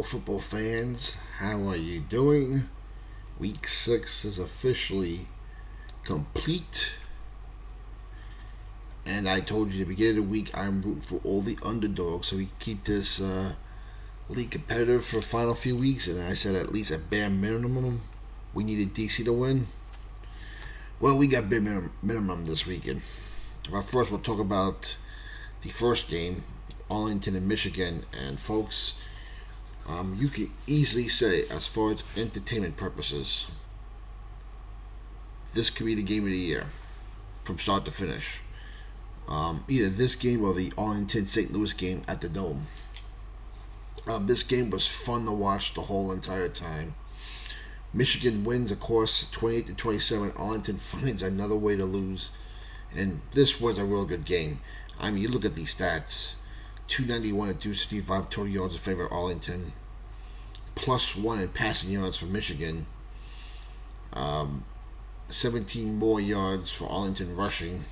football fans. How are you doing? Week 6 is officially complete. And I told you at the beginning of the week I'm rooting for all the underdogs so we can keep this league competitive for the final few weeks. And I said at least at bare minimum we needed DC to win. Well, we got bare minimum this weekend. But first we'll talk about the first game, Arlington and Michigan. And folks, you can easily say, as far as entertainment purposes, this could be the game of the year from start to finish. Either this game or the Arlington St. Louis game at the Dome. This game was fun to watch the whole entire time. Michigan wins, of course, 28-27. Arlington finds another way to lose, and this was a real good game. I mean, you look at these stats: 291 and 265 total yards in favor of Arlington, +1 in passing yards for Michigan, 17 more yards for Arlington rushing.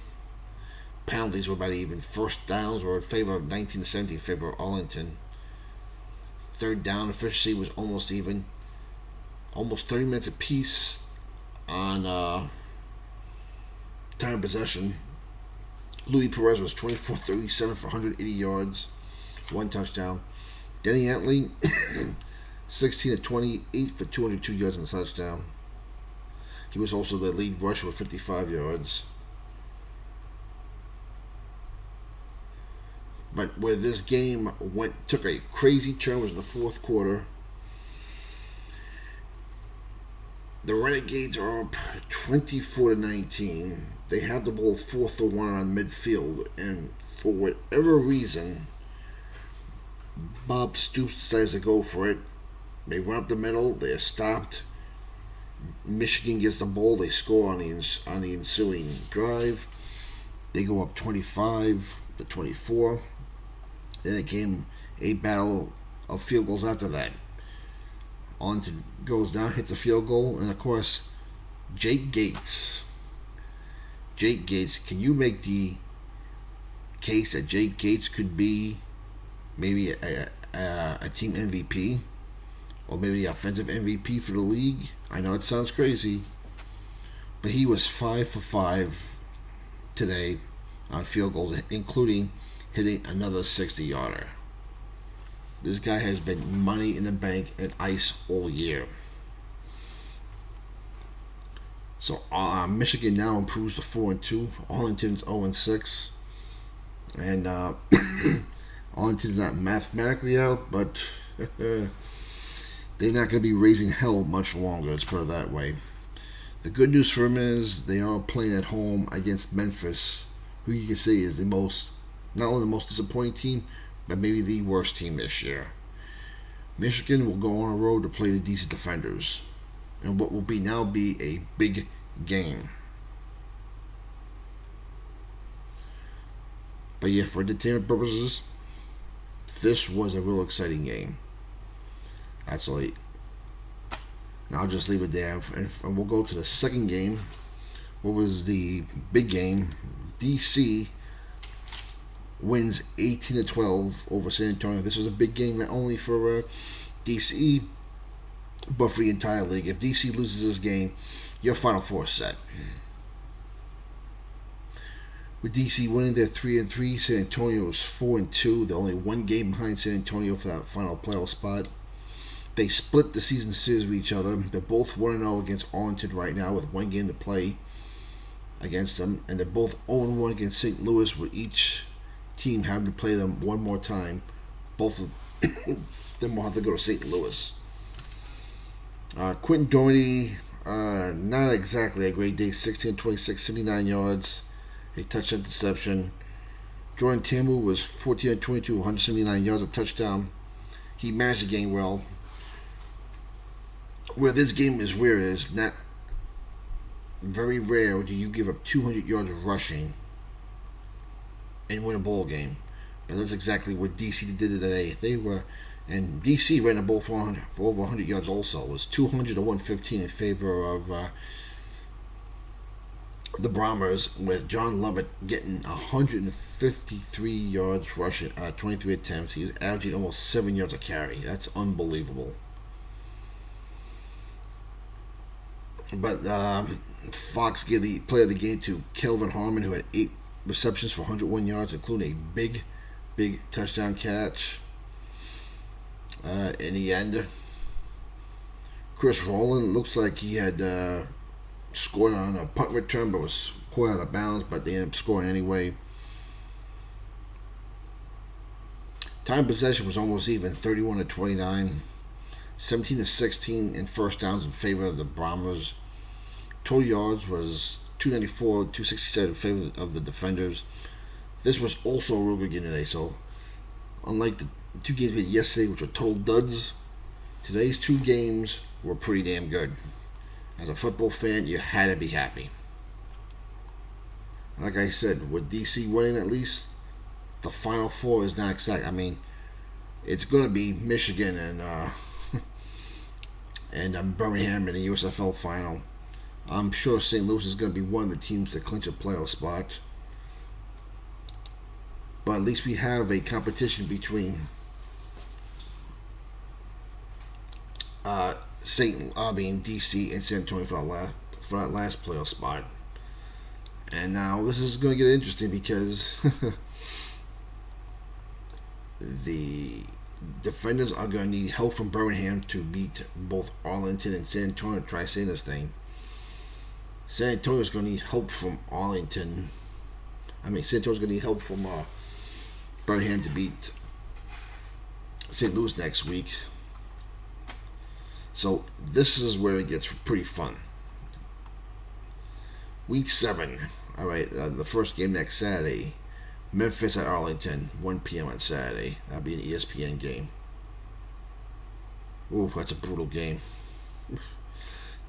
Penalties were about even. First downs were in favor of 19-17 in favor of Arlington. Third down efficiency was almost even. Almost 30 minutes apiece on time of possession. Louis Perez was 24-37 for 180 yards, 1 touchdown. Denny Antley, 16-28 for 202 yards and a touchdown. He was also the lead rusher with 55 yards. But where this game took a crazy turn was in the fourth quarter. The Renegades are up 24-19. They have the ball 4th and 1 on midfield, and for whatever reason, Bob Stoops decides to go for it. They run up the middle. They are stopped. Michigan gets the ball. They score on the ensuing drive. They go up 25-24. Then it came a battle of field goals after that. Arlington goes down, hits a field goal, and of course, Jake Gates. Can you make the case that Jake Gates could be maybe a team MVP? Or maybe the offensive MVP for the league? I know it sounds crazy, but he was 5 for 5 today on field goals, including hitting another 60-yarder. This guy has been money in the bank and ice all year. So Michigan now improves to 4-2. Arlington's 0-6, and Arlington's not mathematically out, but they're not going to be raising hell much longer. Let's put it that way. The good news for them is they are playing at home against Memphis, who you can say is not only the most disappointing team, but maybe the worst team this year. Michigan will go on a road to play the DC Defenders in what will now be a big game. But yeah, for entertainment purposes, this was a real exciting game. That's all. And I'll just leave it there, and we'll go to the second game. What was the big game? DC wins 18-12 over San Antonio. This was a big game not only for DC, but for the entire league. If DC loses this game, your Final Four is set. With DC winning, they're 3-3. San Antonio was 4-2. They're only 1 game behind San Antonio for that final playoff spot. They split the season series with each other. They're both 1-0 against Arlington right now with 1 game to play against them. And they're both 0-1 against St. Louis, with each team having to play them one more time. Both of them will have to go to St. Louis. Quentin Doherty, not exactly a great day. 16-26, 79 yards, a touchdown interception. Jordan Tamu was 14-22, 179 yards, a touchdown. He managed the game well. Where this game is weird is not very rare do you give up 200 yards rushing and win a ball game. But that's exactly what DC did today. And DC ran the ball for over 100 yards also. It was 200 to 115 in favor of the Brahmas, with John Lovett getting 153 yards rushing, 23 attempts. He's averaging almost 7 yards a carry. That's unbelievable. But Fox gave the player of the game to Kelvin Harmon, who had 8 receptions for 101 yards, including a big touchdown catch. In the end, Chris Rowland looks like he had scored on a punt return, but was caught out of bounds, but they ended up scoring anyway. Time possession was almost even, 31-29. 17-16 in first downs in favor of the Brahmas. Total yards was 294, 267 in favor of the defenders. This was also a real good game today, so unlike the 2 games we had yesterday, which were total duds, today's 2 games were pretty damn good. As a football fan, you had to be happy. Like I said, with DC winning at least, the Final Four is not exact. I mean, it's going to be Michigan and Birmingham in the USFL final. I'm sure St. Louis is going to be one of the teams that clinch a playoff spot. But at least we have a competition between DC and San Antonio for that last playoff spot. And now this is going to get interesting because the defenders are going to need help from Birmingham to beat both Arlington and San Antonio. Try saying this thing. San Antonio is going to need help from Arlington. San Antonio is going to need help from Birmingham to beat St. Louis next week. So this is where it gets pretty fun. Week 7. All right, the first game next Saturday. Memphis at Arlington, 1 p.m. on Saturday. That'll be an ESPN game. Ooh, that's a brutal game.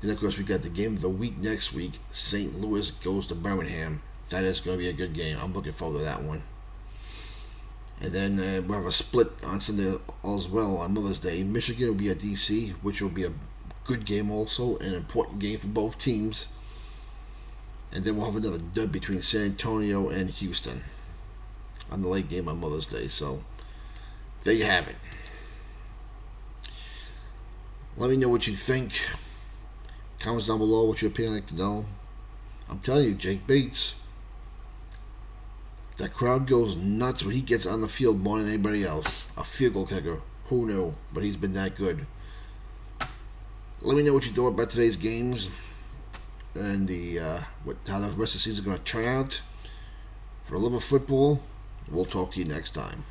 Then, of course, we got the game of the week next week. St. Louis goes to Birmingham. That is going to be a good game. I'm looking forward to that one. And then we'll have a split on Sunday as well on Mother's Day. Michigan will be at DC, which will be a good game also, an important game for both teams. And then we'll have another dub between San Antonio and Houston on the late game on Mother's Day. So there you have it. Let me know what you think. Comments down below what your opinion like to know. I'm telling you, Jake Bates, that crowd goes nuts when he gets on the field more than anybody else. A field goal kicker. Who knew? But he's been that good. Let me know what you thought about today's games and how the rest of the season is going to turn out. For the love of football, we'll talk to you next time.